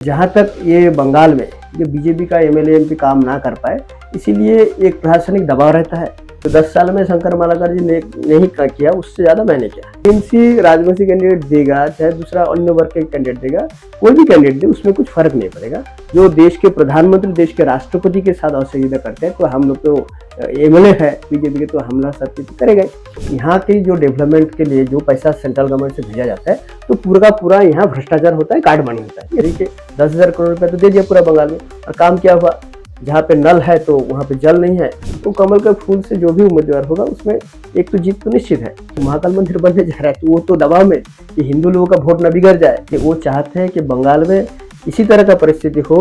जहाँ तक ये बंगाल में ये बीजेपी का एमएलए एमपी काम ना कर पाए, इसीलिए एक प्रशासनिक दबाव रहता है। तो 10 साल में शंकर मालाकर जी ने नहीं किया, उससे ज्यादा मैंने किया। टीएमसी राजवंशी कैंडिडेट देगा, चाहे दूसरा अन्य वर्ग के कैंडिडेट देगा, कोई भी कैंडिडेट दे, उसमें कुछ फर्क नहीं पड़ेगा। जो देश के प्रधानमंत्री, देश के राष्ट्रपति के साथ असहयोगिता करते हैं, तो हम लोग तो एमएलए है बीजेपी के, तो हमला सत्यापित करेगा। यहाँ की जो डेवलपमेंट के लिए जो पैसा सेंट्रल गवर्नमेंट से भेजा जाता है, तो पूरा का पूरा यहाँ भ्रष्टाचार होता है, कार्ड मनी होता है। यानी कि 10,000 करोड़ रुपए तो दे दिया पूरा बंगाल में, और काम क्या हुआ? जहाँ पे नल है तो वहाँ पे जल नहीं है। तो कमल के फूल से जो भी उम्मीदवार होगा उसमें एक तो जीत तो निश्चित है। तो महाकाल मंदिर बनने जा रहा है, तो वो तो दबाव में कि हिंदू लोगों का वोट न बिगड़ जाए, कि वो चाहते हैं कि बंगाल में इसी तरह का परिस्थिति हो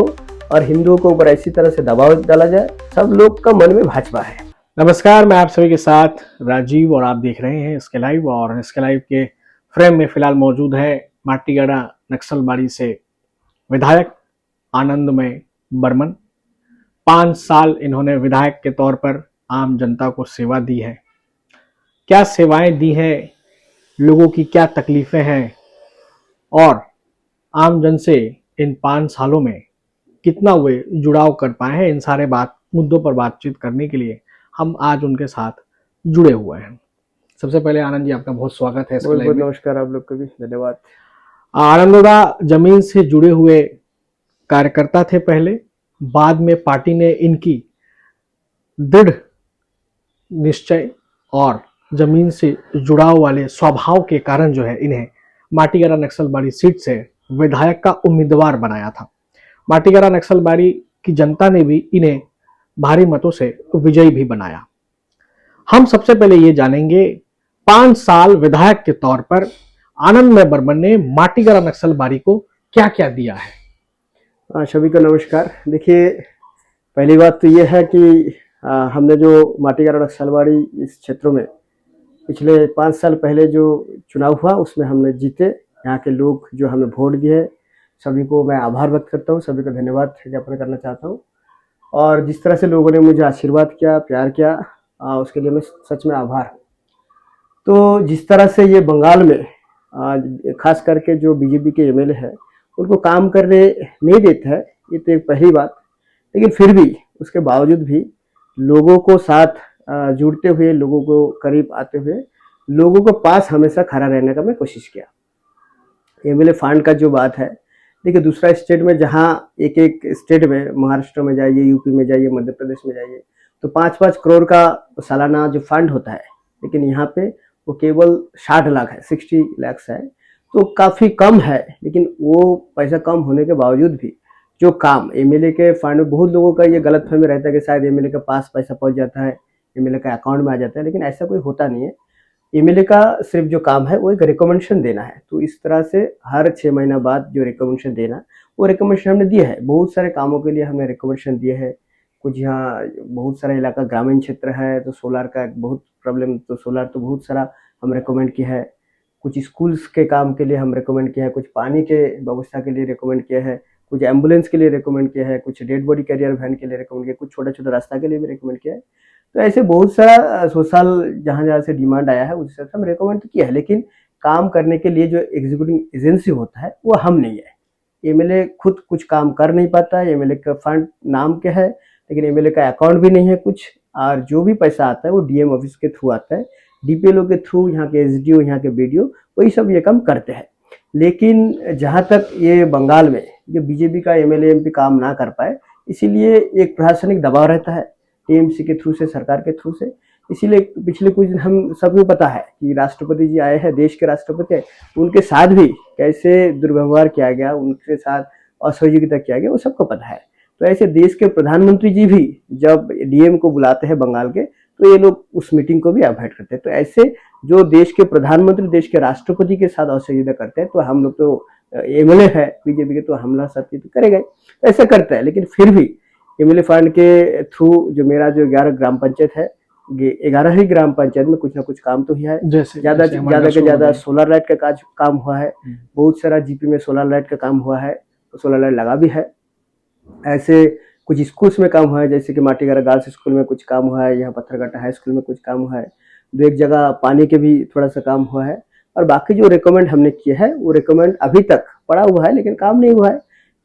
और हिंदुओं को ऊपर इसी तरह से दबाव डाला जाए। सब लोग का मन में भाजपा है। नमस्कार, मैं आप सभी के साथ राजीव और आप देख रहे हैं इसके लाइव। और इसके लाइव के फ्रेम में फिलहाल मौजूद है माटीगढ़ा नक्सलबाड़ी से विधायक आनंदमय बर्मन। 5 साल इन्होंने विधायक के तौर पर आम जनता को सेवा दी है। क्या सेवाएं दी हैं, लोगों की क्या तकलीफें हैं और आम जन से इन 5 सालों में कितना वे जुड़ाव कर पाए हैं, इन सारे मुद्दों पर बातचीत करने के लिए हम आज उनके साथ जुड़े हुए हैं। सबसे पहले आनंद जी, आपका बहुत स्वागत है। बहुत बहुत नमस्कार, आप लोग को भी धन्यवाद। आनंदोदा जमीन से जुड़े हुए कार्यकर्ता थे पहले, बाद में पार्टी ने इनकी दृढ़ निश्चय और जमीन से जुड़ाव वाले स्वभाव के कारण जो है इन्हें माटीगढ़ा नक्सलबाड़ी सीट से विधायक का उम्मीदवार बनाया था। माटीगढ़ा नक्सलबाड़ी की जनता ने भी इन्हें भारी मतों से विजयी भी बनाया। हम सबसे पहले ये जानेंगे, 5 साल विधायक के तौर पर आनंदमय बर्मन ने माटीगढ़ा नक्सलबाड़ी को क्या क्या दिया है? सभी को नमस्कार। देखिए, पहली बात तो ये है कि हमने जो माटीगढ़ा नक्सलबाड़ी इस क्षेत्रों में पिछले 5 साल पहले जो चुनाव हुआ उसमें हमने जीते। यहाँ के लोग जो हमें वोट दिए, सभी को मैं आभार व्यक्त करता हूँ, सभी को धन्यवाद ज्ञापन करना चाहता हूँ। और जिस तरह से लोगों ने मुझे आशीर्वाद किया, प्यार किया, उसके लिए मैं सच में आभार। तो जिस तरह से ये बंगाल में खास करके जो बीजेपी के एमएलए है उनको काम करने नहीं देता है, ये तो एक पहली बात। लेकिन फिर भी उसके बावजूद भी लोगों को साथ जुड़ते हुए, लोगों को करीब आते हुए, लोगों के पास हमेशा खड़ा रहने का मैं कोशिश किया। एमएलए फंड का जो बात है, देखिए दूसरा स्टेट में जहाँ एक एक स्टेट में, महाराष्ट्र में जाइए, यूपी में जाइए, मध्य प्रदेश में जाइए, तो 5-5 करोड़ का सालाना जो फंड होता है, लेकिन यहाँ पे वो केवल 60 लाख है, 60 लाख है, तो काफ़ी कम है। लेकिन वो पैसा कम होने के बावजूद भी जो काम एमएलए के फंड में, बहुत लोगों का ये गलतफहमी रहता है कि शायद एमएलए के पास पैसा पहुँच जाता है, एमएलए का अकाउंट में आ जाता है, लेकिन ऐसा कोई होता नहीं है। एमएलए का सिर्फ जो काम है वो एक रिकमेंडेशन देना है। तो इस तरह से हर 6 महीना बाद जो रिकमेंडेशन देना, वो रिकमेंडेशन हमने दिया है। बहुत सारे कामों के लिए हमने रिकमेंडेशन दिए है। कुछ यहाँ बहुत सारा इलाका ग्रामीण क्षेत्र है, तो सोलार का बहुत प्रॉब्लम, तो सोलार तो बहुत सारा हम रिकमेंड किया है। कुछ स्कूल्स के काम के लिए हम रिकमेंड किया है, कुछ पानी के व्यवस्था के लिए रिकमेंड किया है, कुछ एम्बुलेंस के लिए रिकमेंड किया है, कुछ डेड बॉडी कैरियर वैन के लिए रिकमेंड किया है, कुछ छोटा छोटा रास्ता के लिए भी रिकमेंड किया है। तो ऐसे बहुत सारा सोशल जहाँ जहाँ से डिमांड आया है उस हिसाब से हम रिकमेंड तो किया है। लेकिन काम करने के लिए जो एग्जीक्यूटिव एजेंसी होता है वो हम नहीं है। एमएलए खुद कुछ काम कर नहीं पाता है। एमएलए का फंड नाम के है, लेकिन एमएलए का अकाउंट भी नहीं है कुछ, और जो भी पैसा आता है वो डीएम ऑफिस के थ्रू आता है, डीपीएलओ के थ्रू, यहाँ के एसडीओ, यहाँ के बीडीओ, वही सब ये काम करते हैं। लेकिन जहाँ तक ये बंगाल में जो बीजेपी का एमएलए एमपी काम ना कर पाए, इसीलिए एक प्रशासनिक दबाव रहता है टीएमसी के थ्रू से, सरकार के थ्रू से। इसीलिए पिछले कुछ दिन हम सबको पता है कि राष्ट्रपति जी आए हैं, देश के राष्ट्रपति है, उनके साथ भी कैसे दुर्व्यवहार किया गया, उनके साथ असहयोगिता किया गया, वो सबको पता है। तो ऐसे देश के प्रधानमंत्री जी भी जब डीएम को बुलाते हैं बंगाल के, तो ये लोग उस मीटिंग को भी अवॉइड करते हैं। तो ऐसे जो देश के प्रधानमंत्री, देश के राष्ट्रपति के साथ असहयोगिता करते हैं, तो हम लोग तो एमएलए है बीजेपी के, तो हमला सत्यापित तो करेगा, ऐसा करता है। लेकिन फिर भी एमएलए फंड के थ्रू जो मेरा जो 11 ग्राम पंचायत है, 11 ही ग्राम पंचायत में कुछ ना कुछ काम तो हुआ है। ज्यादा के ज्यादा सोलर लाइट का काम हुआ है। बहुत सारा जीपी में सोलर लाइट का काम हुआ है, तो सोलर लाइट लगा भी है। ऐसे कुछ स्कूल्स में काम हुआ है, जैसे कि माटीगढ़ा गर्ल्स स्कूल में कुछ काम हुआ है, यहाँ पत्थरघट्टा हाई स्कूल में कुछ काम हुआ है, 2-1 जगह पानी के भी थोड़ा सा काम हुआ है। और बाकी जो रिकमेंड हमने किए हैं वो रिकमेंड अभी तक पड़ा हुआ है, लेकिन काम नहीं हुआ है।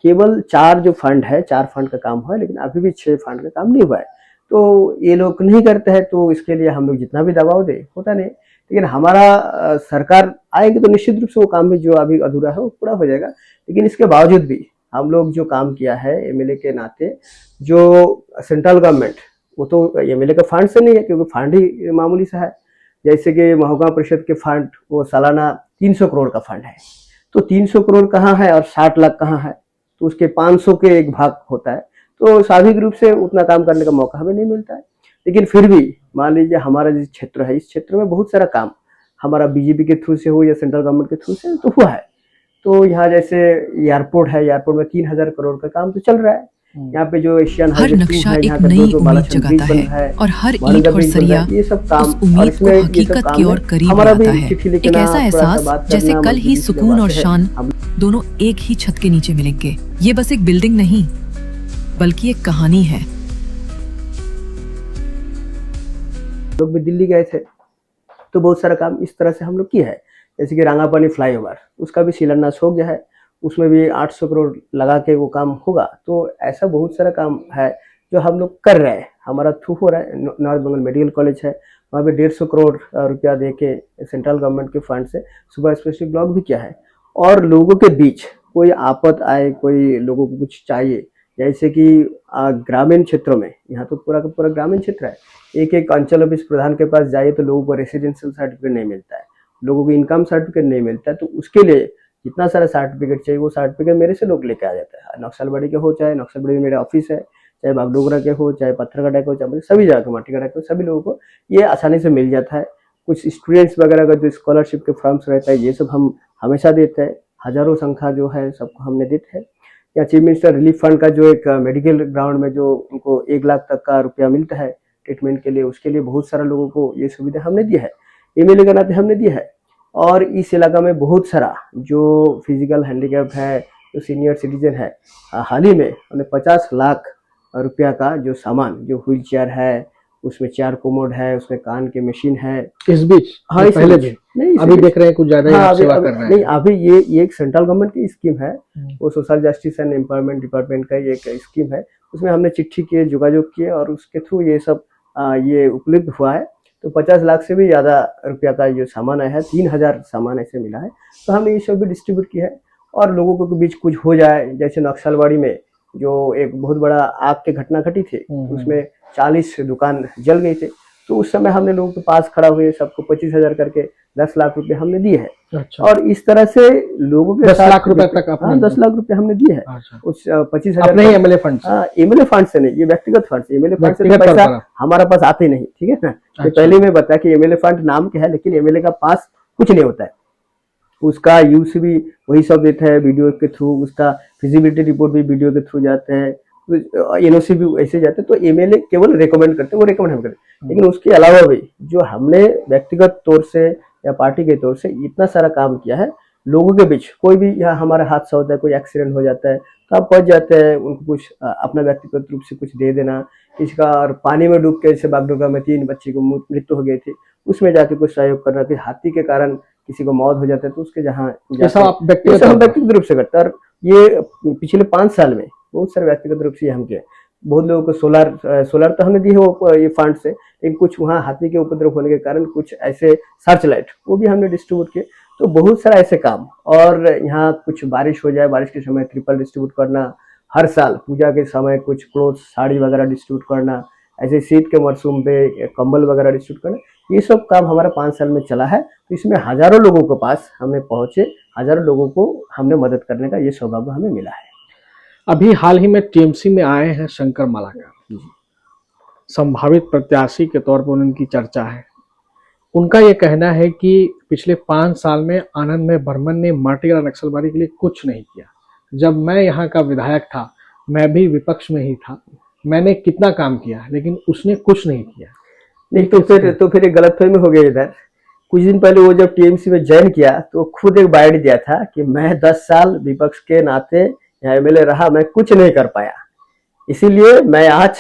केवल 4 जो फंड है, 4 फंड का काम हुआ है, लेकिन अभी भी 6 फंड का काम नहीं हुआ है। तो ये लोग नहीं करते हैं, तो इसके लिए हम लोग जितना भी दबाव दे होता नहीं। लेकिन हमारा सरकार आएगी तो निश्चित रूप से वो काम भी जो अभी अधूरा है वो पूरा हो जाएगा। लेकिन इसके बावजूद भी हम लोग जो काम किया है एमएलए के नाते, जो सेंट्रल गवर्नमेंट, वो तो एमएलए का फंड से नहीं है, क्योंकि फंड ही मामूली सा है। जैसे कि महोगा परिषद के फंड वो सालाना 300 करोड़ का फंड है, तो 300 करोड़ कहाँ है और 60 लाख कहाँ है, तो उसके 500 के एक भाग होता है। तो स्वाभाविक रूप से उतना काम करने का मौका हमें नहीं मिलता है। लेकिन फिर भी मान लीजिए हमारा जिस क्षेत्र है, इस क्षेत्र में बहुत सारा काम हमारा बीजेपी के थ्रू से हो या सेंट्रल गवर्नमेंट के थ्रू से तो हुआ है। तो यहाँ जैसे एयरपोर्ट है, एयरपोर्ट में 3000 करोड़ का काम तो चल रहा है। यहाँ पे जो एशियन हर नक्शा एक नई उम्मीद जगाता है और हर ईंट और सरिया ये सब काम उस उम्मीद को हकीकत की ओर करीब लाता है। एक ऐसा एहसास जैसे कल ही सुकून और शान दोनों एक ही छत के नीचे मिलेंगे। ये बस एक बिल्डिंग नहीं बल्कि एक कहानी है। लोग भी दिल्ली गए थे तो बहुत सारा काम इस तरह से हम लोग किया है। जैसे कि रांगापानी फ्लाईओवर, उसका भी शिलान्यास हो गया है, उसमें भी 800 करोड़ लगा के वो काम होगा। तो ऐसा बहुत सारा काम है जो हम लोग कर रहे हैं, हमारा थ्रू हो रहा है। नॉर्थ बंगाल मेडिकल कॉलेज है, वहाँ पे 150 करोड़ रुपया दे के सेंट्रल गवर्नमेंट के फंड से सुपर स्पेशलिस्ट ब्लॉक भी किया है। और लोगों के बीच कोई आपत आए, कोई लोगों को कुछ चाहिए, जैसे कि ग्रामीण क्षेत्रों में, यहाँ तो पूरा का पूरा ग्रामीण क्षेत्र है, एक एक अंचल ऑफिस प्रधान के पास जाइए तो लोगों को रेसिडेंशियल सर्टिफिकेट नहीं मिलता है, लोगों को इनकम सर्टिफिकेट नहीं मिलता है। तो उसके लिए जितना सारा सर्टिफिकेट चाहिए वो सर्टिफिकेट मेरे से लोग लेके आ जाता है। नक्सलबाड़ी के हो, चाहे नक्सलबाड़ी में मेरा ऑफिस है, चाहे बागडोगरा के हो, चाहे पत्थरगढ़ा के हो, चाहे सभी जगह के, माटीगढ़ा के हो, सभी लोगों को ये आसानी से मिल जाता है। कुछ स्टूडेंट्स वगैरह का जो स्कॉलरशिप के फॉर्म्स रहता है, ये सब हम हमेशा देते हैं। हजारों संख्या जो है सबको हमने देते हैं। या चीफ मिनिस्टर रिलीफ फंड का जो एक मेडिकल ग्राउंड में जो उनको 1 लाख तक का रुपया मिलता है ट्रीटमेंट के लिए, उसके लिए बहुत सारा लोगों को ये सुविधा हमने दी है, एमएलए के नाते हमने दी है। और इस इलाका में बहुत सारा जो फिजिकल हैंडीकैप है, जो सीनियर सिटीजन है, हाल ही में हमने 50 लाख रुपया का जो सामान, जो व्हील चेयर है, उसमें 4 कोमोड है, उसमें कान के मशीन है। इस बीच हाँ, पहले भी नहीं, अभी देख रहे हैं कुछ ज्यादा हाँ, सेवा कर रहे हैं। नहीं, अभी ये एक सेंट्रल गवर्नमेंट की स्कीम है, वो social justice and empowerment department का एक स्कीम है। उसमें हमने चिट्ठी किए, योगायोग किए और उसके थ्रू ये सब ये उपलब्ध हुआ है। तो 50 लाख से भी ज़्यादा रुपया का जो सामान आया है, 3000 सामान ऐसे मिला है। तो हमने ये सब भी डिस्ट्रीब्यूट किया है। और लोगों के बीच कुछ हो जाए, जैसे नक्सलबाड़ी में जो एक बहुत बड़ा आग की घटना घटी थी, उसमें 40 दुकान जल गई थी, तो उस समय हमने लोगों के पास खड़ा हुए सबको 25,000 करके 10 लाख रुपए हमने दिए हैं। अच्छा। और इस तरह से लोगों के 10 लाख रुपए तक आपने? हाँ, 10 लाख रुपए हमने दिए हैं। अच्छा। उस 25,000 अपने ही एमएलए फंड से? हाँ, एमएलए फंड से नहीं, ये व्यक्तिगत फंड से। एमएलए फंड से तो पैसा हमारा पास आते नहीं, ठीक है ना। तो पहले मैं बताया कि एमएलए फंड नाम क्या है, लेकिन एमएलए का पास कुछ नहीं होता है। उसका यूज भी वही सब देता है वीडियो के थ्रू, उसका फिजिबिलिटी रिपोर्ट भी वीडियो के थ्रू जाते हैं, एनओसी भी ऐसे जाते हैं। तो एमएलए केवल रिकमेंड करते हैं, वो रिकमेंड हम करते हैं। लेकिन उसके अलावा भी जो हमने व्यक्तिगत तौर से या पार्टी के तौर से इतना सारा काम किया है, लोगों के बीच कोई भी यहाँ हमारा हादसा होता है, कोई एक्सीडेंट हो जाता है, तो आप पहुंच जाते हैं, उनको कुछ अपना व्यक्तिगत रूप से कुछ दे देना। किसी का और पानी में डूब के, जैसे बागडोगरा में 3 बच्चे को मृत्यु हो गई थी, उसमें जाके कुछ सहयोग करना। कि हाथी के कारण किसी को मौत हो जाता है, तो उसके जहाँ आप व्यक्तिगत रूप से करते हैं। और ये पिछले 5 साल में बहुत सारे व्यक्तिगत रूप से हम किए। बहुत लोगों को सोलर तो हमने दी है वो ये फंड से, लेकिन कुछ वहाँ हाथी के उपद्रव होने के कारण कुछ ऐसे सर्च लाइट वो भी हमने डिस्ट्रीब्यूट किए। तो बहुत सारा ऐसे काम। और यहाँ कुछ बारिश हो जाए, बारिश के समय ट्रिपल डिस्ट्रीब्यूट करना, हर साल पूजा के समय कुछ क्लोथ साड़ी वगैरह डिस्ट्रीब्यूट करना, ऐसे शीत के मौसम पे कंबल वगैरह डिस्ट्रीब्यूट करना, ये सब काम हमारा 5 साल में चला है। तो इसमें हजारों लोगों के पास हमने पहुंचे, हजारों लोगों को हमने मदद करने का ये सौभाग्य हमें मिला है। अभी हाल ही में टीएमसी में आए हैं शंकर मालाकर, संभावित प्रत्याशी के तौर पर उनकी चर्चा है। उनका ये कहना है कि पिछले 5 साल में आनंद में बर्मन ने माटीगढ़ नक्सलबाड़ी के लिए कुछ नहीं किया। जब मैं यहाँ का विधायक था, मैं भी विपक्ष में ही था, मैंने कितना काम किया, लेकिन उसने कुछ नहीं किया। नहीं, तो फिर एक गलतफहमी हो गई इधर। कुछ दिन पहले वो जब टीएमसी में ज्वाइन किया तो खुद एक बाइट दिया था कि मैं 10 साल विपक्ष के नाते यहाँ एमएलए रहा, मैं कुछ नहीं कर पाया, इसीलिए मैं आज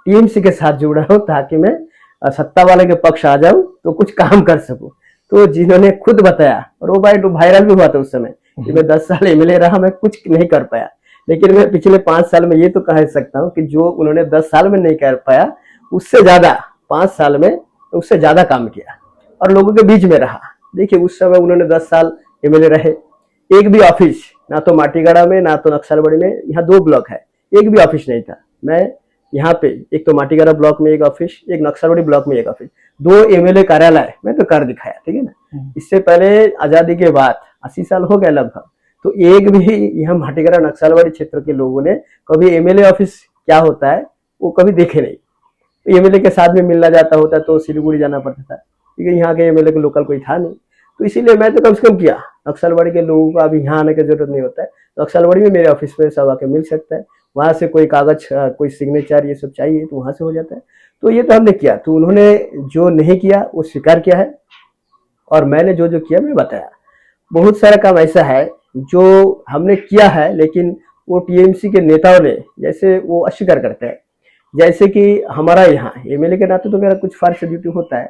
टीएमसी के साथ जुड़ा हूँ ताकि मैं सत्ता वाले के पक्ष आ जाऊं तो कुछ काम कर सकूं। तो जिन्होंने खुद बताया, और वो बाइट वायरल भी हुआ था उस समय कि मैं 10 साल एमएलए रहा, मैं कुछ नहीं कर पाया, लेकिन मैं पिछले 5 साल में ये तो कह सकता हूँ कि जो उन्होंने 10 साल में नहीं कर पाया, उससे ज्यादा 5 साल में उससे ज्यादा काम किया और लोगों के बीच में रहा। देखिए उस समय उन्होंने 10 साल एमएलए रहे, एक भी ऑफिस ना तो माटीगढ़ा में ना तो नक्सलबाड़ी में, यहाँ 2 ब्लॉक है, एक भी ऑफिस नहीं था। मैं यहाँ पे एक तो माटीगढ़ा ब्लॉक में एक ऑफिस, एक नक्सलबाड़ी ब्लॉक में एक ऑफिस, 2 एमएलए कार्यालय मैं तो कर दिखाया, ठीक है ना। इससे पहले आजादी के बाद 80 साल हो गए लगभग, तो एक भी यहाँ माटीगढ़ा नक्सलबाड़ी क्षेत्र के लोगों ने कभी एमएलए ऑफिस क्या होता है वो कभी देखे नहीं। तो एमएलए के साथ में मिलना जाता होता तो सिलीगुड़ी जाना पड़ता था, क्योंकि यहाँ के एमएलए के लोकल कोई था नहीं। तो इसीलिए मैं तो कम से कम किया, नक्सलबाड़ी के लोगों को अभी यहाँ आने की जरूरत नहीं होता है, नक्सलबाड़ी में मेरे ऑफिस में सब आके मिल सकता है, वहां से कोई कागज कोई सिग्नेचर ये सब चाहिए तो वहां से हो जाता है। तो ये तो हमने किया, तो उन्होंने जो नहीं किया वो स्वीकार किया है और मैंने जो जो किया मैं बताया। बहुत सारा काम ऐसा है जो हमने किया है लेकिन वो टीएमसी के नेताओं ने जैसे वो अस्वीकार करते हैं। जैसे कि हमारा यहाँ एमएलए के नाते तो मेरा कुछ फर्ज ड्यूटी होता है,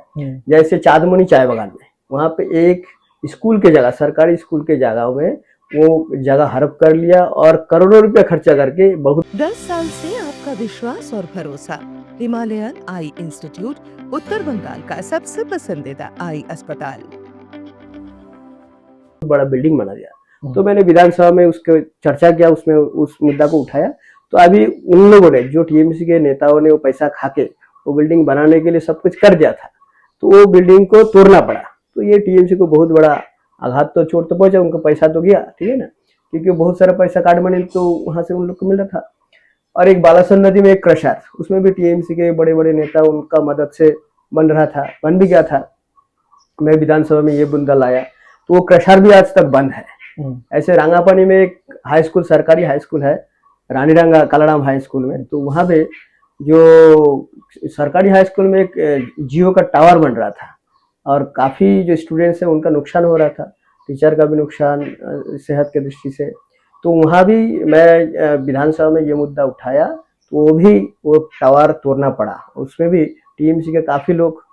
जैसे चांदमणि चाय बागान में वहां पे एक स्कूल के जगह, सरकारी स्कूल के जगह में वो जगह हड़प कर लिया और करोड़ों रुपया खर्चा करके बहुत 10 साल से आपका विश्वास और भरोसा। हिमालयन आई इंस्टीट्यूट उत्तर बंगाल का सबसे पसंदीदा आई अस्पताल। बड़ा बिल्डिंग बना दिया। तो मैंने विधानसभा में उसके चर्चा किया, उसमें उस मुद्दा को उठाया। तो अभी उन लोगों ने जो टीएमसी के नेताओं ने वो पैसा खाके वो बिल्डिंग बनाने के लिए सब कुछ कर दिया था, तो वो बिल्डिंग को तोड़ना पड़ा। तो ये टीएमसी को बहुत बड़ा आघात तो चोट तो पहुंचा, उनका पैसा तो गया, ठीक है ना, क्योंकि बहुत सारा पैसा काटमनी तो वहां से उन लोग को मिल रहा था। और एक बालासन नदी में एक क्रशर, उसमें भी टीएमसी के बड़े बड़े नेता उनका मदद से बन रहा था, बन भी गया था। मैं विधानसभा में ये मुद्दा लाया तो वो क्रशर भी आज तक बंद है। ऐसे रांगापानी में एक हाई स्कूल, सरकारी हाई स्कूल है, रानीरंगा कालाराम हाई स्कूल में, तो वहां पे जो सरकारी हाई स्कूल में एक जियो का टावर बन रहा था और काफी जो स्टूडेंट्स हैं उनका नुकसान हो रहा था, टीचर का भी नुकसान सेहत के दृष्टि से। तो वहां भी मैं विधानसभा में ये मुद्दा उठाया, तो वो भी वो टावर तोड़ना पड़ा। उसमें भी टीएमसी के काफी लोग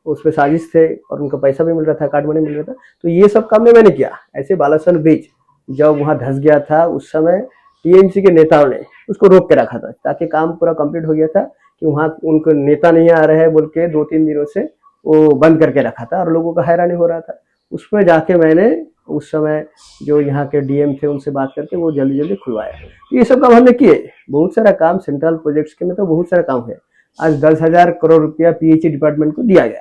उसमें साजिश थे और उनका पैसा भी मिल रहा था, कार्ड मनी मिल रहा था। तो ये सब काम मैंने किया। ऐसे बालासन ब्रिज जब वहां धंस गया था उस समय टीएमसी के नेताओं ने उसको रोक के रखा था, ताकि काम पूरा कंप्लीट हो गया था कि वहां उनको नेता नहीं आ रहे बोल के 2-3 दिनों से वो बंद करके रखा था और लोगों का हैरानी हो रहा था। उसमें जाके मैंने उस समय जो यहाँ के डीएम थे उनसे बात करके वो जल्दी जल्दी खुलवाया। ये सब काम हमने किए। बहुत सारा काम सेंट्रल प्रोजेक्ट्स के में तो बहुत सारा काम है। आज 10,000 करोड़ रुपया पीएचई डिपार्टमेंट को दिया गया,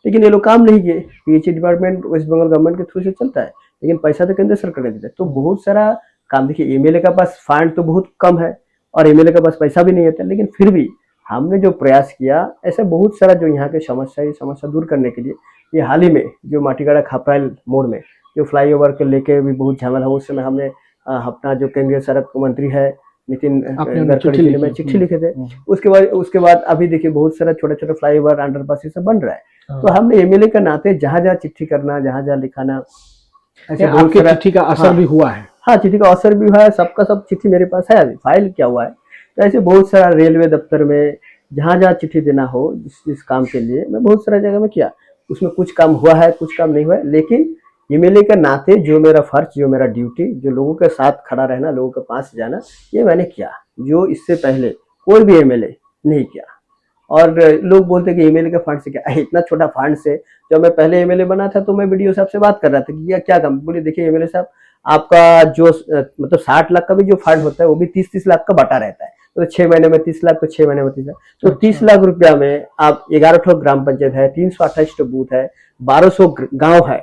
लेकिन ये लोग काम नहीं किए। PHE department West Bengal government के थ्रू से चलता है, लेकिन पैसा तो केंद्र सरकार ने देता है। तो बहुत सारा काम, देखिए एमएलए के पास फंड तो बहुत कम है और एमएलए के पास पैसा भी नहीं होता, लेकिन फिर भी हमने जो प्रयास किया, ऐसे बहुत सारा जो यहाँ के समस्या दूर करने के लिए ये हाल ही में जो माटीगढ़ा खापराइल मोड़ में जो फ्लाईओवर के लेके भी बहुत झमेला है, उस समय हमने अपना जो केंद्रीय सड़क मंत्री है नितिन गडकरी जी ने चिट्ठी लिखे थे। उसके बाद अभी देखिए बहुत सारा छोटा छोटा फ्लाईओवर अंडरपास ये सब बन रहा है। तो हमने एमएलए के नाते जहाँ जहाँ चिट्ठी करना, जहाँ जहाँ लिखाना, आपकी चिट्ठी का असर भी हुआ है। हाँ, चिट्ठी का असर भी हुआ है। सबका सब चिट्ठी मेरे पास है, अभी फाइल क्या हुआ है। तो ऐसे बहुत सारा रेलवे दफ्तर में जहाँ जहाँ चिट्ठी देना हो जिस काम के लिए, मैं बहुत सारा जगह में किया। उसमें कुछ काम हुआ है, कुछ काम नहीं हुआ है, लेकिन एमएलए के नाते जो मेरा फर्ज, जो मेरा ड्यूटी, जो लोगों के साथ खड़ा रहना, लोगों के पास जाना, ये मैंने किया, जो इससे पहले कोई भी एमएलए नहीं किया। और लोग बोलते कि एमएलए के फंड से क्या, इतना छोटा फंड से। जब मैं पहले एमएलए बना था तो मैं वीडियो साहब से बात कर रहा था कि यह क्या काम। बोले देखिए एमएलए साहब, आपका जो मतलब 60 लाख का भी जो फंड होता है वो भी 30-30 लाख का बटा रहता है। तो 6 महीने में 30 लाख, तो 6 महीने में 30 लाख, तो 30 लाख रुपया में आप 11 ग्राम पंचायत है, 328 बूथ है, 1200 गांव है,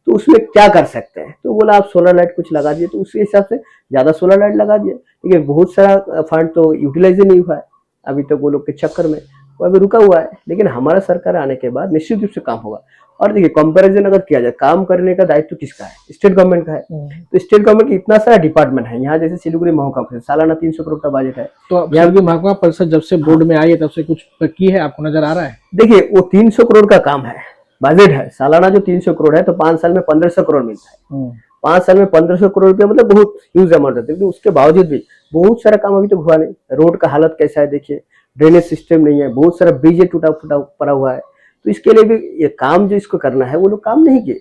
तो उसमें क्या कर सकते हैं। तो बोला आप सोलर लाइट कुछ लगा दिए, तो उसके हिसाब से ज्यादा सोलर लाइट लगा दिए। लेकिन बहुत सारा फंड तो यूटिलाइज ही नहीं हुआ है अभी तक, वो लोग के चक्कर में वो अभी रुका हुआ है। लेकिन हमारा सरकार आने के बाद निश्चित रूप से काम होगा। और देखिए कंपैरिजन अगर किया जाए, काम करने का दायित्व किसका है? स्टेट गवर्नमेंट का है। तो स्टेट गवर्नमेंट की इतना सारा डिपार्टमेंट है। यहाँ जैसे सिलीगुड़ी महकुमा परिषद सालाना 300 करोड़ का बजट है। तो सिलीगुड़ी महकुमा परिषद जब से बोर्ड में आई है तब से कुछ की है, आपको नजर आ रहा है? देखिए वो 300 करोड़ का काम है, बजट है सालाना जो 300 करोड़ है, तो 5 साल में 1500 करोड़ मिलता है। 5 साल में 1500 करोड़ रुपया मतलब बहुत ह्यूज अमाउंट है। लेकिन उसके बावजूद भी बहुत सारा काम अभी तक हुआ नहीं। रोड का हालत कैसा है देखिए, ड्रेनेज सिस्टम नहीं है, बहुत सारा ब्रिज टूटा फूटा पड़ा हुआ है। तो इसके लिए भी ये काम जो इसको करना है वो लोग काम नहीं किए।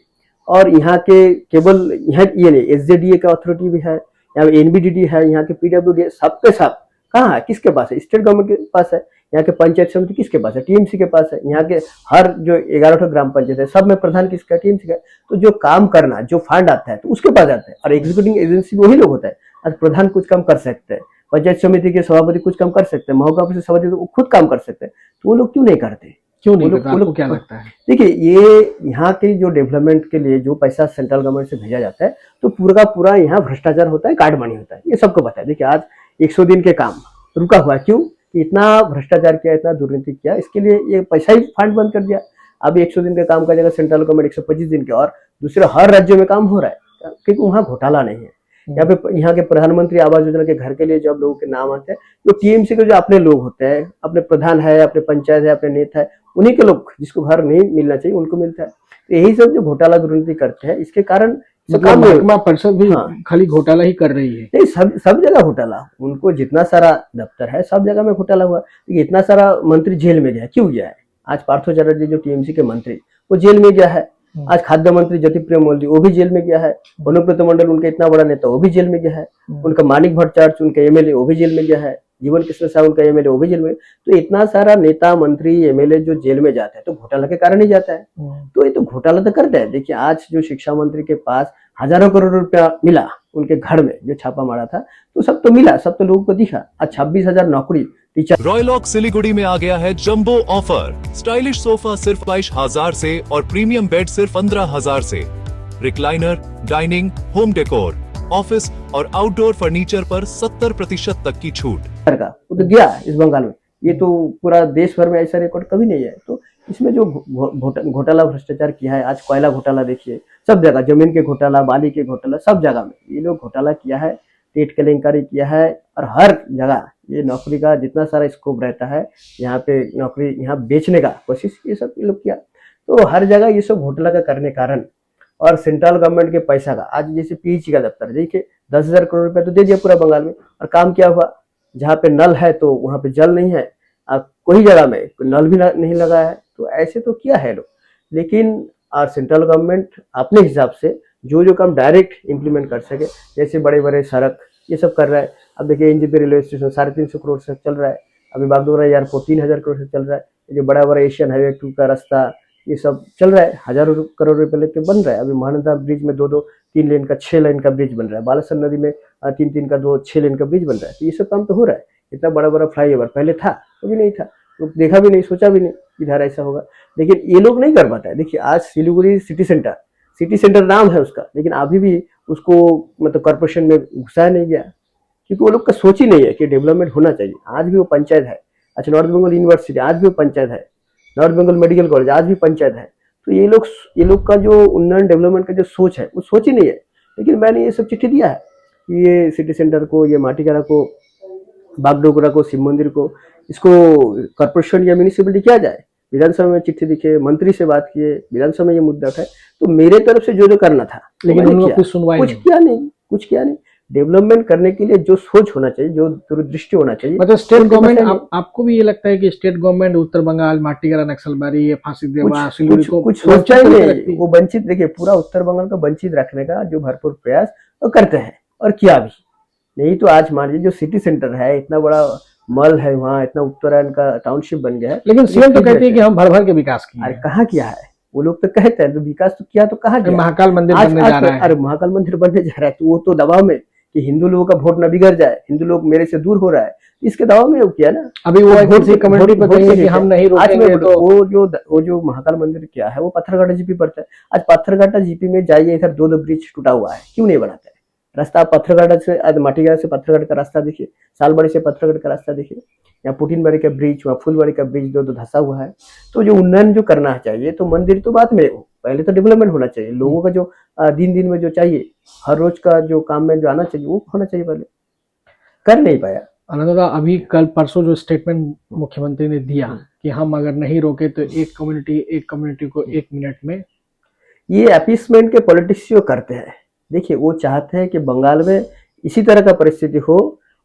और यहाँ के केवल यहाँ ये नहीं, एसजेडीए का अथॉरिटी भी है, यहाँ NBDD है, यहाँ के PWD है, सबके सब कहाँ है, किसके पास है? स्टेट गवर्नमेंट के पास है। यहाँ के पंचायत समिति किसके पास है? TMC के पास है। यहाँ के हर जो 11 ग्राम पंचायत है सब में प्रधान किसका? TMC का। तो जो काम करना, जो फंड आता है तो उसके पास आता है, और एग्जीक्यूटिव एजेंसी वही लोग होता है। आज प्रधान कुछ काम कर सकते हैं, पंचायत समिति के सभापति कुछ काम कर सकते हैं, महकुमा से सभापति तो खुद काम कर सकते हैं, तो वो लोग क्यों नहीं करते? क्यों नहीं करते? आपको क्या लगता है? देखिए, ये यहाँ के जो डेवलपमेंट के लिए जो पैसा सेंट्रल गवर्नमेंट से भेजा जाता है तो पूरा का पूरा यहाँ भ्रष्टाचार होता है, कार्ड मनी होता है, ये सबको पता है। देखिए, आज 100 दिन के काम रुका हुआ है, क्यों? इतना भ्रष्टाचार किया, इतना दुर्नीति किया, इसके लिए ये पैसा ही फंड बंद कर दिया। अब 100 दिन के काम का जगह सेंट्रल गवर्नमेंट 125 दिन के, और दूसरे हर राज्यों में काम हो रहा है, क्योंकि वहाँ घोटाला नहीं है। यहाँ के प्रधानमंत्री आवास योजना के घर के लिए जब लोगों के नाम आते हैं, जो TMC के जो अपने लोग होते हैं, अपने प्रधान है, अपने पंचायत है, अपने नेता है, उन्हीं के लोग, जिसको घर नहीं मिलना चाहिए उनको मिलता है। तो यही सब जो घोटाला दुर्नीति करते हैं, इसके कारण महकमा परिषद भी खाली घोटाला ही कर रही है। नहीं, सब जगह घोटाला, उनको जितना सारा दफ्तर है सब जगह में घोटाला हुआ। इतना सारा मंत्री जेल में गया, क्यों गया है? आज पार्थो चैटर्जी जो TMC के मंत्री, वो जेल में गया है। आज खाद्य मंत्री ज्योतिप्रिय मल्ली, वो भी जेल में गया है। अनुब्रत मंडल, उनका इतना बड़ा नेता, वो भी जेल में गया है। उनका मानिक भट्टाचार्य, उनका MLA, वो भी जेल में गया है। जीवन कृष्ण साहू, उनका MLA, वो भी जेल में। तो इतना सारा नेता, मंत्री, MLA जो जेल में जाता है तो घोटाला के कारण ही जाता है। तो ये तो घोटाला तो करता है। देखिए, आज जो शिक्षा मंत्री के पास हजारों करोड़ रुपया मिला उनके घर में जो छापा मारा था, तो सब तो मिला, सब तो लोगों को दिखा। आज 26,000 नौकरी टीचर। रॉयलॉक सिलीगुड़ी में आ गया है जंबो ऑफर। स्टाइलिश सोफा सिर्फ 22,000 से और प्रीमियम बेड सिर्फ 15,000 से। Recliner, dining, home decor, office और आउटडोर फर्नीचर पर 70% तक की छूट। वो तो गया इस बंगाल में, ये तो पूरा देश भर में ऐसा रिकॉर्ड कभी नहीं है। तो इसमें जो घोटाला भ्रष्टाचार किया है, आज कोयला घोटाला देखिए, सब जगह जमीन के घोटाला, बाली के घोटाला, सब जगह में ये लोग घोटाला किया है, टेट केलेंकारी किया है। और हर जगह ये नौकरी का जितना सारा स्कोप रहता है, यहाँ पे नौकरी यहाँ बेचने का कोशिश ये सब ये लोग किया। तो हर जगह ये सब घोटाला का करने कारण, और सेंट्रल गवर्नमेंट के पैसा का, आज जैसे PH का दफ्तर देखिए 10,000 करोड़ रुपया तो दे दिया पूरा बंगाल में, और काम क्या हुआ? जहाँ पे नल है तो वहाँ पे जल नहीं है, कोई जगह में नल भी नहीं लगा है। तो ऐसे तो किया है लोग, लेकिन और सेंट्रल गवर्नमेंट अपने हिसाब से जो काम डायरेक्ट इम्प्लीमेंट कर सके, जैसे बड़े बड़े सड़क ये सब कर रहा है। अब देखिए, NJP रेलवे स्टेशन 350 करोड़ से चल रहा है, अभी बागडोगरा एयरपोर्ट 3,000 करोड़ से चल रहा है, जो बड़ा बड़ा एशियन हाईवे 2 का रास्ता ये सब चल रहा है, हजारों करोड़ रुपए लेके बन रहा है। अभी महानंदा ब्रिज में 2-3 लेन का 6 लेन का ब्रिज बन रहा है, बालासन नदी में 3-3 का 6 लेन का ब्रिज बन रहा है। तो ये सब काम तो हो रहा है। इतना बड़ा बड़ा फ्लाईओवर पहले था, कभी नहीं था, तो देखा भी नहीं, सोचा भी नहीं इधर ऐसा होगा, लेकिन ये लोग नहीं कर पाता है। देखिए, आज सिलीगुड़ी सिटी सेंटर नाम है उसका, लेकिन अभी भी उसको मतलब कॉर्पोरेशन में घुसाया नहीं गया, क्योंकि वो लोग का सोच ही नहीं है कि डेवलपमेंट होना चाहिए। आज भी वो पंचायत है। अच्छा, नॉर्थ बंगाल यूनिवर्सिटी आज भी वो पंचायत है, नॉर्थ बंगाल मेडिकल कॉलेज आज भी पंचायत है। तो ये लोग का जो उन्नयन डेवलपमेंट का जो सोच है, वो सोच ही नहीं है। लेकिन मैंने ये सब चिट्ठी दिया है कि ये सिटी सेंटर को, ये माटीगाड़ा को, बागडोगरा को, शिव मंदिर को, इसको कॉर्पोरेशन या म्यूनिसिपलिटी किया जाए। विधानसभा में चिट्ठी दिखे, मंत्री से बात किए, विधानसभा में ये मुद्दा उठाए। तो मेरे तरफ से जो करना था, लेकिन उन लोग की सुनवाई कुछ किया नहीं। डेवलपमेंट करने के लिए जो सोच होना चाहिए, जो दूरदृष्टि होना चाहिए, मतलब स्टेट गवर्नमेंट, आपको भी ये लगता है कि स्टेट गवर्नमेंट उत्तर बंगाल माटीगाड़ा नक्सलबाड़ी, ये फांसी देवा, सिलीगुड़ी को कुछ सोचा ही नहीं। वो वंचित, देखिए पूरा उत्तर बंगाल को वंचित रखने का जो भरपूर प्रयास वो करते हैं, और किया भी नहीं। तो आज मान लीजिए जो सिटी सेंटर है, इतना बड़ा मॉल है वहाँ, इतना उत्तरायण का टाउनशिप बन गया है, लेकिन सीएम तो कहते हैं कि हम भर भर के विकास किए। अरे कहाँ किया है? वो लोग तो कहते हैं तो विकास तो किया, तो कहाँ किया? महाकाल मंदिर बनने जा रहा है। अरे महाकाल मंदिर बनने जा रहा है, तो वो तो दबाव में कि हिंदू लोगों का वोट न बिगड़ जाए, हिंदू लोग मेरे से दूर हो रहा है, इसके दबाव में वो किया ना। अभी वो कमेटी पर कहेंगे कि हम नहीं रोकेंगे, तो वो जो महाकाल मंदिर क्या है, वो पत्थरघाटा जीपी पड़ता है। आज पत्थरघाटा जीपी में जाइए, इधर 2 ब्रिज टूटा हुआ है, क्यों नहीं बनाता है? रास्ता पत्थरघाटा से, माटीगाड़ा से पत्थरघाट का रास्ता देखिए, सालबाड़ी से पत्थरघाट का रास्ता देखिए, यहाँ पुटिनबाड़ी का ब्रिज, वहाँ फुलबाड़ी का ब्रिज 2 धंसा हुआ है। तो जो उन्नयन जो करना चाहिए, तो मंदिर तो बाद में, पहले तो डेवलपमेंट होना चाहिए। लोगों का जो दिन में जो चाहिए, हर रोज का जो काम में जो आना चाहिए, वो होना चाहिए, पहले कर नहीं पाया। अनुराधा, अभी कल परसों जो स्टेटमेंट मुख्यमंत्री ने दिया कि हम अगर नहीं रोके तो एक कम्युनिटी को 1 मिनट में, ये अपीसमेंट के पॉलिटिक्स जो करते हैं। देखिए, वो चाहते हैं कि बंगाल में इसी तरह का परिस्थिति हो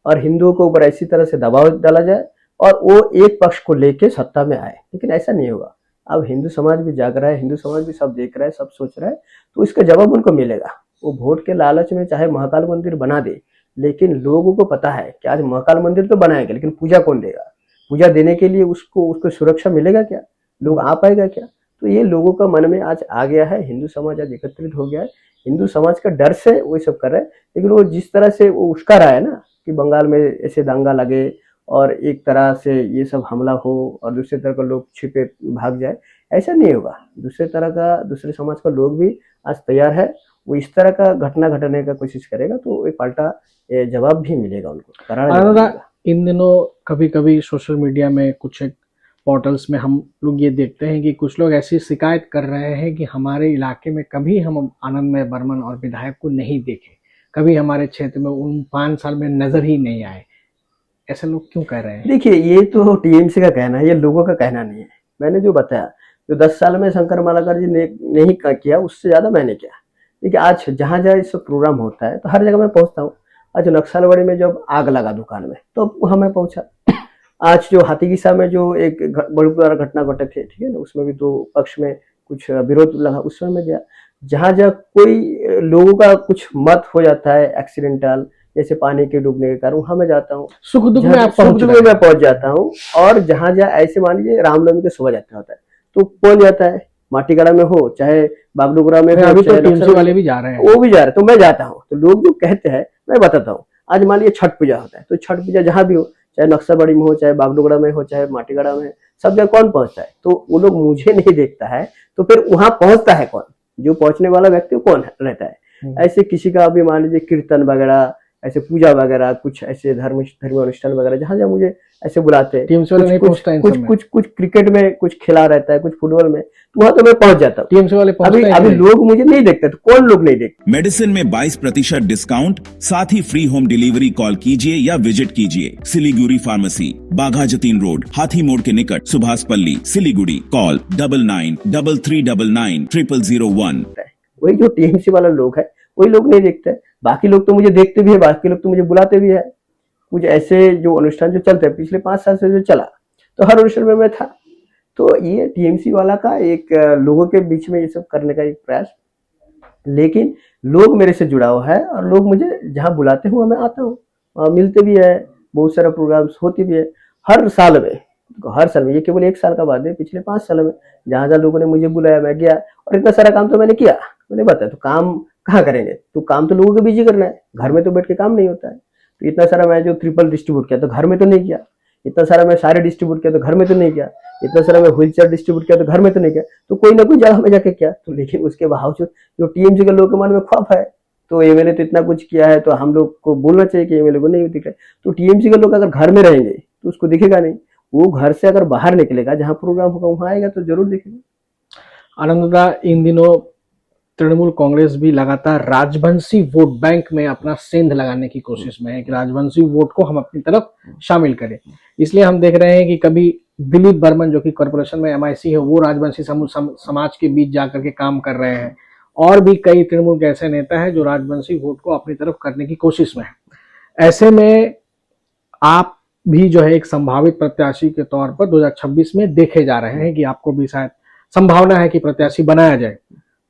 और हिंदुओं को ऊपर इसी तरह से दबाव डाला जाए और वो एक पक्ष को लेके सत्ता में आए, लेकिन ऐसा नहीं होगा। अब हिंदू समाज भी जाग रहा है, हिंदू समाज भी सब देख रहा है, सब सोच रहा है, तो इसका जवाब उनको मिलेगा। वो वोट के लालच में चाहे महाकाल मंदिर बना दे, लेकिन लोगों को पता है कि आज महाकाल मंदिर तो बनाएंगे, लेकिन पूजा कौन देगा? पूजा देने के लिए उसको सुरक्षा मिलेगा क्या? लोग आ पाएगा क्या? तो ये लोगों का मन में आज आ गया है। हिंदू समाज आज एकत्रित हो गया है। हिंदू समाज का डर से वो सब कर रहे हैं। लेकिन वो जिस तरह से वो उश्का रहा है ना कि बंगाल में ऐसे दंगा लगे और एक तरह से ये सब हमला हो और दूसरी तरह का लोग छिपे भाग जाए, ऐसा नहीं होगा। दूसरे समाज का लोग भी आज तैयार है। वो इस तरह का घटना घटने का कोशिश करेगा तो एक पलटा जवाब भी मिलेगा उनको, करारा जवाब मिलेगा। इन दिनों कभी कभी सोशल मीडिया में कुछ एक पोर्टल्स में हम लोग ये देखते हैं कि कुछ लोग ऐसी शिकायत कर रहे हैं कि हमारे इलाके में कभी हम आनंदमय बर्मन और विधायक को नहीं देखे, कभी हमारे क्षेत्र में उन 5 साल में नजर ही नहीं आए। ऐसे लोग क्यों कह रहे हैं? देखिए, ये तो टीएमसी का कहना है, ये लोगों का कहना नहीं है। मैंने जो बताया, जो 10 साल में शंकर मालाकर जी ने नहीं किया, उससे ज्यादा मैंने किया। देखिए, आज जहां जहां इस प्रोग्राम होता है तो हर जगह मैं पहुंचता हूँ। आज नक्सलवाड़ी में जब आग लगा दुकान में तो वहां मैं पहुंचा। आज जो हाथीगिसा में जो एक बहुत बड़ा घटना घटे थे, ठीक है ना, उसमें भी 2 पक्ष में कुछ विरोध लगा, उसमें मैं गया। जहां जहां कोई लोगों का कुछ मत हो जाता है एक्सीडेंटल, जैसे पानी के डूबने के कारण, वहां मैं जाता हूँ। सुख दुख में मैं पहुंच जाता हूँ। और जहां जहां ऐसे मान लीजिए रामनवमी के शोभा यात्रा होता है तो कौन जाता है? माटीगढ़ा में हो चाहे बागडोगरा में हो, अभी तो टीएमसी वाले भी जा रहे हैं, वो भी जा रहे हैं, तो मैं जाता हूँ। तो लोग जो कहते हैं मैं बताता हूँ। आज मान लीजिए छठ पूजा होता है तो छठ पूजा जहां भी हो, चाहे नक्सलबाड़ी में हो, चाहे बागडोगरा में हो, चाहे माटीगढ़ा में, सब जगह कौन पहुंचता है? तो वो लोग मुझे नहीं देखता है, तो फिर वहां पहुंचता है कौन? जो पहुंचने वाला व्यक्ति कौन रहता है? ऐसे किसी का अभी मान लीजिए कीर्तन वगैरह, ऐसे पूजा वगैरह, कुछ ऐसे धर्म अनुष्ठान वगैरह, जहां जहां मुझे ऐसे बुलाते हैं, कुछ क्रिकेट में कुछ खिला रहता है, कुछ फुटबॉल में, तो वहां तो मैं पहुंच जाता हूँ। टीएमसी वाले अभी लोग मुझे नहीं देखते, तो कौन लोग नहीं देखते? मेडिसिन में 22% डिस्काउंट, साथ ही फ्री होम डिलीवरी। कॉल कीजिए या विजिट कीजिए सिलीगुड़ी फार्मेसी, बाघा जतीन रोड, हाथी मोड़ के निकट, सुभाष पल्ली, सिलीगुड़ी। कॉल 9933990001। वही जो टीएमसी वाला लोग है वही लोग नहीं देखते। बाकी लोग तो मुझे देखते भी है, बाकी लोग तो मुझे बुलाते भी है। कुछ ऐसे जो अनुष्ठान जो चलते हैं पिछले 5 साल से जो चला, तो हर अनुष्ठान में मैं था। तो ये टीएमसी वाला का एक लोगों के बीच में ये सब करने का एक प्रयास, लेकिन लोग मेरे से जुड़ा हुआ है और लोग मुझे जहाँ बुलाते हुए मैं आता हूँ, मिलते भी है, बहुत सारा प्रोग्राम्स होती भी है हर साल में। ये केवल 1 साल का बात है, पिछले 5 साल में जहाँ जहाँ लोगों ने मुझे बुलाया मैं गया, और इतना सारा काम तो मैंने किया। मैंने बताया तो काम कहाँ करेंगे? तो काम तो लोगों के बीच ही करना है, घर में तो बैठ के काम नहीं होता है। तो इतना सारा मैं जो ट्रिपल डिस्ट्रीब्यूट किया तो घर में तो नहीं किया, इतना सारा मैं सारे डिस्ट्रीब्यूट किया तो घर में तो नहीं किया, इतना सारा मैं व्हील चेयर डिस्ट्रीब्यूट किया तो घर में तो नहीं किया, तो कोई ना कोई जगह में जाके किया। तो लेकिन उसके बावजूद जो टीएमसी के लोगों के मन में खौफ है, तो एमएलए तो इतना कुछ किया है, तो हम लोग को बोलना चाहिए कि एमएलए को नहीं दिख रहा है। तो टीएमसी के लोग अगर घर में रहेंगे तो उसको दिखेगा नहीं, वो घर से अगर बाहर निकलेगा, जहाँ प्रोग्राम होगा वहां आएगा तो जरूर दिखेगा। आनंददा, इन दिनों तृणमूल कांग्रेस भी लगातार राजवंशी वोट बैंक में अपना सेंध लगाने की कोशिश में है कि राजवंशी वोट को हम अपनी तरफ शामिल करें। इसलिए हम देख रहे हैं कि कभी दिलीप बर्मन, जो कि कॉर्पोरेशन में एमआईसी है, वो राजवंशी समाज के बीच जाकर के काम कर रहे हैं, और भी कई तृणमूल के ऐसे नेता हैं जो राजवंशी वोट को अपनी तरफ करने की कोशिश में है। ऐसे में आप भी जो है एक संभावित प्रत्याशी के तौर पर 2026 में देखे जा रहे हैं कि आपको भी शायद संभावना है कि प्रत्याशी बनाया जाए।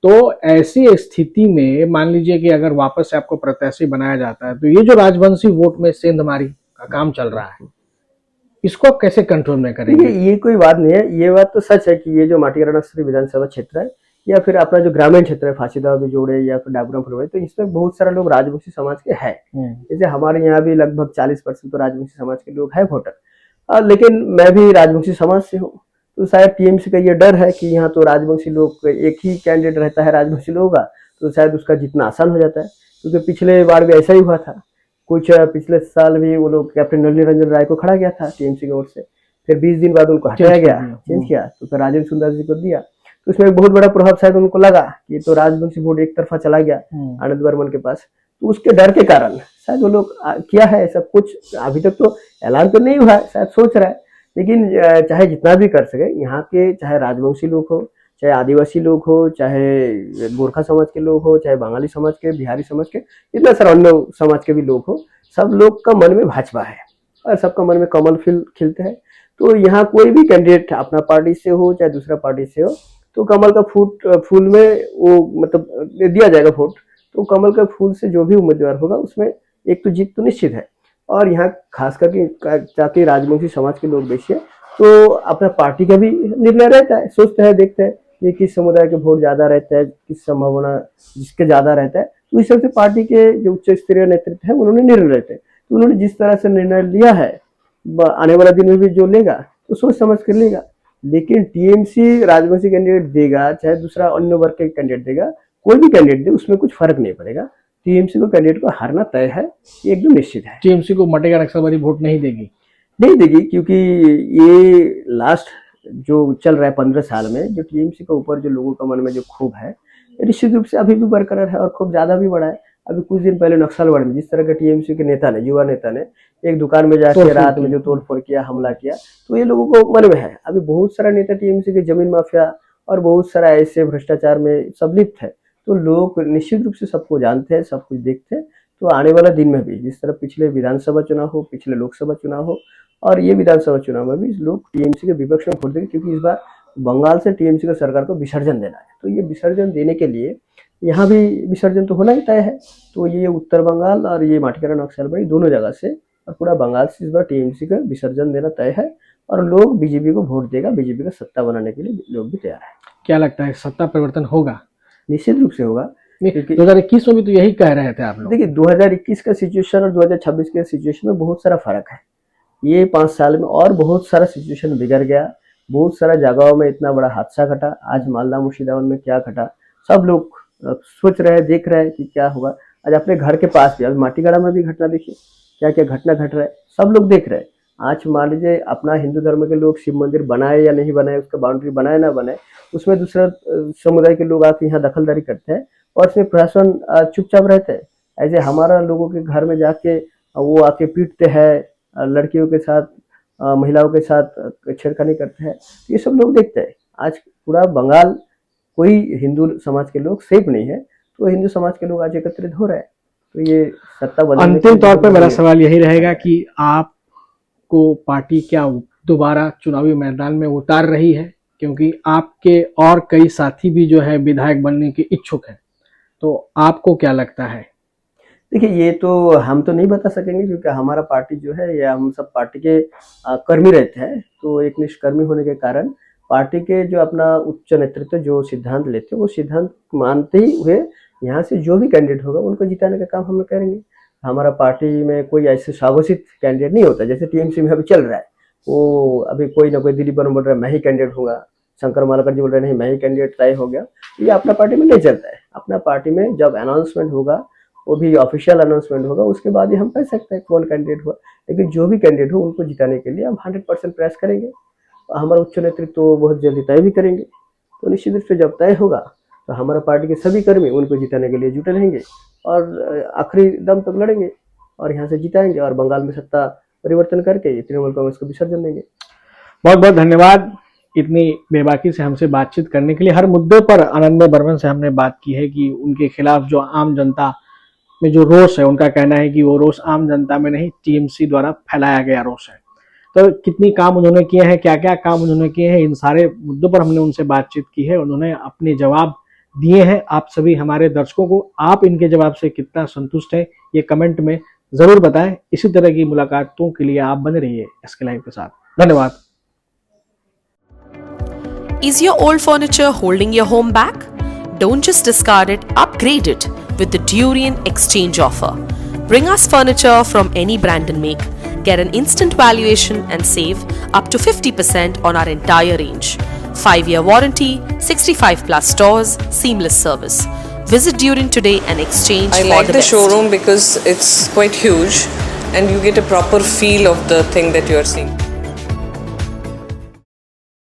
तो ऐसी स्थिति में मान लीजिए कि अगर वापस से आपको प्रत्याशी बनाया जाता है, तो ये जो राजवंशी वोट में सेंधमारी का काम चल रहा है, इसको आप कैसे कंट्रोल में करेंगे? ये कोई बात नहीं है। ये बात तो सच है कि ये जो माटीगढ़ नक्सली विधानसभा क्षेत्र है, या फिर अपना जो ग्रामीण क्षेत्र है, फांसीदा बिजोड़े या फिर डाबुरा फुलवाड़ी, तो इसमें बहुत सारा लोग राजवंशी समाज के हैं। जैसे हमारे यहाँ भी लगभग 40% तो राजवंशी समाज के लोग हैं वोटर, लेकिन मैं भी राजवंशी समाज से हूँ। तो शायद टीएमसी का ये डर है कि यहाँ तो राजवंशी लोग, एक ही कैंडिडेट रहता है राजवंशी लोगों का, तो शायद उसका जितना आसान हो जाता है। क्योंकि पिछले बार भी ऐसा ही हुआ था। कुछ पिछले साल भी वो लोग कैप्टन नलिनी रंजन राय को खड़ा गया था टीएमसी की ओर से, फिर 20 दिन बाद उनको हटाया गया, चेंज किया, तो फिर राजेंद्र सुंदर जी को दिया। तो उसमें बहुत बड़ा प्रभाव शायद उनको लगा कि तो राजवंशी वोट एक तरफा चला गया आनंद बर्मन के पास। तो उसके डर के कारण शायद वो लोग किया है सब कुछ। अभी तक तो ऐलान तो नहीं हुआ है, शायद सोच रहा है, लेकिन चाहे जितना भी कर सके यहाँ के, चाहे राजवंशी लोग हो, चाहे आदिवासी लोग हो, चाहे गोरखा समाज के लोग हो, चाहे बंगाली समाज के, बिहारी समाज के, इतना सारा अन्य समाज के भी लोग हो, सब लोग का मन में भाजपा है और सबका मन में कमल खिलते हैं। तो यहाँ कोई भी कैंडिडेट अपना पार्टी से हो चाहे दूसरा पार्टी से हो, तो कमल का फूल में वो मतलब दिया जाएगा वोट। तो कमल के फूल से जो भी उम्मीदवार होगा उसमें एक तो जीत तो निश्चित है। और यहाँ खास करके चाहते राजवंशी समाज के लोग बेसिए तो अपना पार्टी का भी निर्णय रहता है, सोचते हैं, देखते हैं ये किस समुदाय के वोट ज्यादा रहता है, किस संभावना जिसके ज्यादा रहता है, तो इस सबसे पार्टी के जो उच्च स्तरीय नेतृत्व है उन्होंने निर्णय लेते हैं। तो उन्होंने जिस तरह से निर्णय लिया है आने वाला दिन में भी जो लेगा तो सोच समझ कर लेगा। लेकिन टीएमसी राजवंशी कैंडिडेट देगा चाहे दूसरा अन्य वर्ग के कैंडिडेट देगा, कोई भी कैंडिडेट दे उसमें कुछ फर्क नहीं पड़ेगा। टीएमसी को कैंडिडेट को हारना तय है, ये एकदम निश्चित है। टीएमसी को माटीगाड़ा नक्सलबाड़ी वोट नहीं देगी क्योंकि ये लास्ट जो चल रहा है 15 साल में जो टीएमसी के ऊपर जो लोगों का मन में जो क्षोभ है निश्चित रूप से अभी भी बरकरार है और खूब ज्यादा भी बढ़ा है। अभी कुछ दिन पहले नक्सलबाड़ी में जिस तरह के टीएमसी के नेता ने, युवा नेता ने एक दुकान में जाकर रात में जो तोड़फोड़ किया, हमला किया, तो ये लोगों को मन में है। अभी बहुत सारा नेता टीएमसी के जमीन माफिया और बहुत सारा ऐसे भ्रष्टाचार में संलिप्त है, तो लोग निश्चित रूप से सबको जानते हैं, सब कुछ देखते हैं। तो आने वाला दिन में भी जिस तरह पिछले विधानसभा चुनाव हो, पिछले लोकसभा चुनाव हो और ये विधानसभा चुनाव में भी लोग टीएमसी के विपक्ष में वोट देंगे, क्योंकि इस बार बंगाल से टीएमसी को सरकार को विसर्जन देना है। तो ये विसर्जन देने के लिए यहाँ भी विसर्जन तो होना ही तय है। तो ये उत्तर बंगाल और ये माटीगाड़ा नक्सलबाड़ी दोनों जगह से और पूरा बंगाल से इस बार टीएमसी का विसर्जन देना तय है और लोग बीजेपी को वोट देगा। बीजेपी का सत्ता बनाने के लिए लोग भी तैयार है। क्या लगता है सत्ता परिवर्तन होगा? निश्चित रूप से होगा। 2021 में भी तो यही कह रहे थे आप लोग। देखिए 2021 का सिचुएशन और 2026 के सिचुएशन में बहुत सारा फर्क है। ये 5 साल में और बहुत सारा सिचुएशन बिगड़ गया, बहुत सारा जगहों में इतना बड़ा हादसा घटा। आज मालदा मुर्शिदाबाद में क्या घटा, सब लोग सोच रहे हैं, देख रहे हैं कि क्या होगा। आज अपने घर के पास भी, अभी माटीगाड़ा में भी घटना देखिए, क्या क्या घटना घट रहा है, सब लोग देख रहे हैं। आज मान लीजिए अपना हिंदू धर्म के लोग शिव मंदिर बनाए या नहीं बनाए, उसका बाउंड्री बनाए ना बनाए, उसमें दूसरा समुदाय के लोग आके यहाँ दखलदारी करते हैं और इसमें प्रशासन चुपचाप रहते हैं। ऐसे हमारा लोगों के घर में जाके वो आके पीटते हैं, लड़कियों के साथ, महिलाओं के साथ छेड़खानी करते हैं, ये सब लोग देखते हैं। आज पूरा बंगाल कोई हिंदू समाज के लोग सेफ नहीं है, तो हिंदू समाज के लोग आज एकत्रित हो रहे हैं। तो ये सत्ता अंतिम तौर पर मेरा सवाल यही रहेगा कि आपको पार्टी क्या दोबारा चुनावी मैदान में उतार रही है? क्योंकि आपके और कई साथी भी जो है विधायक बनने के इच्छुक हैं, तो आपको क्या लगता है? देखिए ये तो हम तो नहीं बता सकेंगे, क्योंकि हमारा पार्टी जो है या हम सब पार्टी के कर्मी रहते हैं। तो एक निष्कर्मी होने के कारण पार्टी के जो अपना उच्च नेतृत्व जो सिद्धांत लेते हैं वो सिद्धांत मानते ही हुए यहाँ से जो भी कैंडिडेट होगा उनको जिताने का काम हम करेंगे। हमारा पार्टी में कोई ऐसे स्वाघोषित कैंडिडेट नहीं होता जैसे टीएमसी में अभी चल रहा है। वो अभी कोई ना कोई दिलीप बोल रहा है मैं ही कैंडिडेट होगा, शंकर मालाकर जी बोल रहे नहीं मैं ही कैंडिडेट तय हो गया। ये अपना पार्टी में नहीं चलता है। अपना पार्टी में जब अनाउंसमेंट होगा, वो भी ऑफिशियल अनाउंसमेंट होगा, उसके बाद ही हम कह सकते हैं कौन कैंडिडेट हुआ। लेकिन जो भी कैंडिडेट हो उनको जिताने के लिए हम 100% प्रयास करेंगे। हमारा उच्च नेतृत्व तो बहुत जल्दी तय भी करेंगे। तो निश्चित रूप से जब तय होगा तो हमारा पार्टी के सभी कर्मी उनको जिताने के लिए जुटे रहेंगे और आखिरी दम तक लड़ेंगे और यहाँ से जिताएंगे और बंगाल में सत्ता परिवर्तन करके तृणमूल कांग्रेस को विसर्जन देंगे। बहुत बहुत धन्यवाद इतनी बेबाकी से हमसे बातचीत करने के लिए। हर मुद्दे पर आनंदमय बर्मन से हमने बात की है कि उनके खिलाफ जो आम जनता में जो रोष है, उनका कहना है कि वो रोष आम जनता में नहीं टीएमसी द्वारा फैलाया गया रोष है। तो कितनी काम उन्होंने किए हैं, क्या क्या काम उन्होंने किए हैं, इन सारे मुद्दों पर हमने उनसे बातचीत की है। उन्होंने अपने जवाब दिए हैं आप सभी हमारे दर्शकों को। आप इनके जवाब से कितना संतुष्ट हैं ये कमेंट में जरूर बताएं। इसी तरह की मुलाकातों के लिए आप बने रहिए एसके लाइव के साथ। धन्यवाद। Is your old furniture holding your home back? Don't just discard it, upgrade it with the Durian Exchange offer. Bring us furniture from any brand and make. Get an instant valuation and save up to 50% on our entire range. 5-year warranty, 65+ stores, seamless service. Visit Durian today and exchange for the best. I like the showroom because it's quite huge and you get a proper feel of the thing that you are seeing.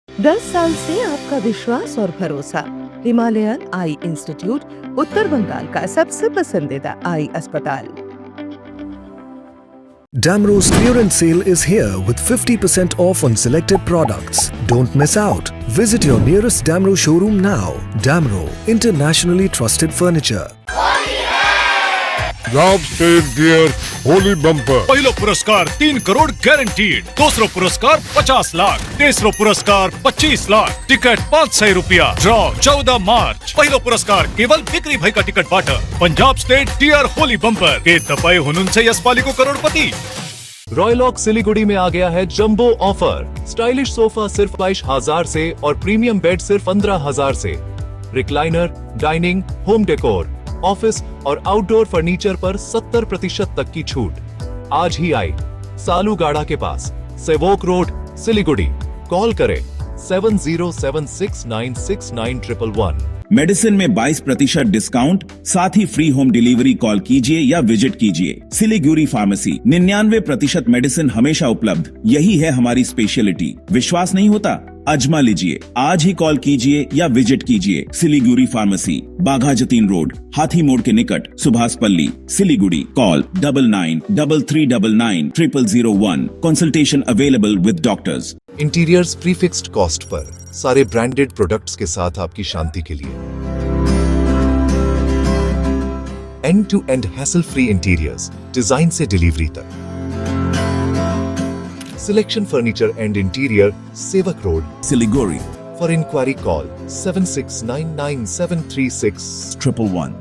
10 साल से आपका विश्वास और भरोसा। Himalayan आई institute उत्तर बंगाल का सबसे पसंदीदा आई अस्पताल। Damro's clearance sale is here with 50% off on selected products. Don't miss out. Visit your nearest Damro showroom now. Damro, internationally trusted furniture. Punjab state dear Holi bumper. पहलो पुरस्कार 3 करोड़ गारंटीड, दूसरो पुरस्कार 50 लाख, तीसरो पुरस्कार 25 लाख, टिकट 500 रुपया। Draw 14 March. पहलो पुरस्कार केवल बिक्री भाई का टिकट बांटा। Punjab state dear Holi bumper के तपाए हुनुन से यशपाली को करोड़पति। रॉयलॉक सिलीगुड़ी में आ गया है जंबो ऑफर। स्टाइलिश सोफा सिर्फ 22,000 से और प्रीमियम बेड सिर्फ 15,000 से। Recliner, dining, home decor, office और आउटडोर फर्नीचर पर 70% तक की छूट। आज ही आई सालूगाड़ा के पास, सेवोक रोड, सिलीगुड़ी। कॉल करें 7076969111। मेडिसिन में 22% डिस्काउंट, साथ ही फ्री होम डिलीवरी। कॉल कीजिए या विजिट कीजिए सिलीगुड़ी फार्मेसी। 99% मेडिसिन हमेशा उपलब्ध, यही है हमारी स्पेशलिटी। विश्वास नहीं होता? अजमा लीजिए। आज ही कॉल कीजिए या विजिट कीजिए सिलीगुड़ी फार्मेसी, बाघा जतीन रोड, हाथी मोड़ के निकट, Subhashpalli, Siliguri. Call 9933990001। Consultation available with doctors. Interiors prefixed cost per, सारे ब्रांडेड प्रोडक्ट्स के साथ आपकी शांति के लिए। End to end hassle free interiors, design से डिलीवरी तक। Selection furniture and interior, Sevoke road, Siliguri. For inquiry call 7699736111।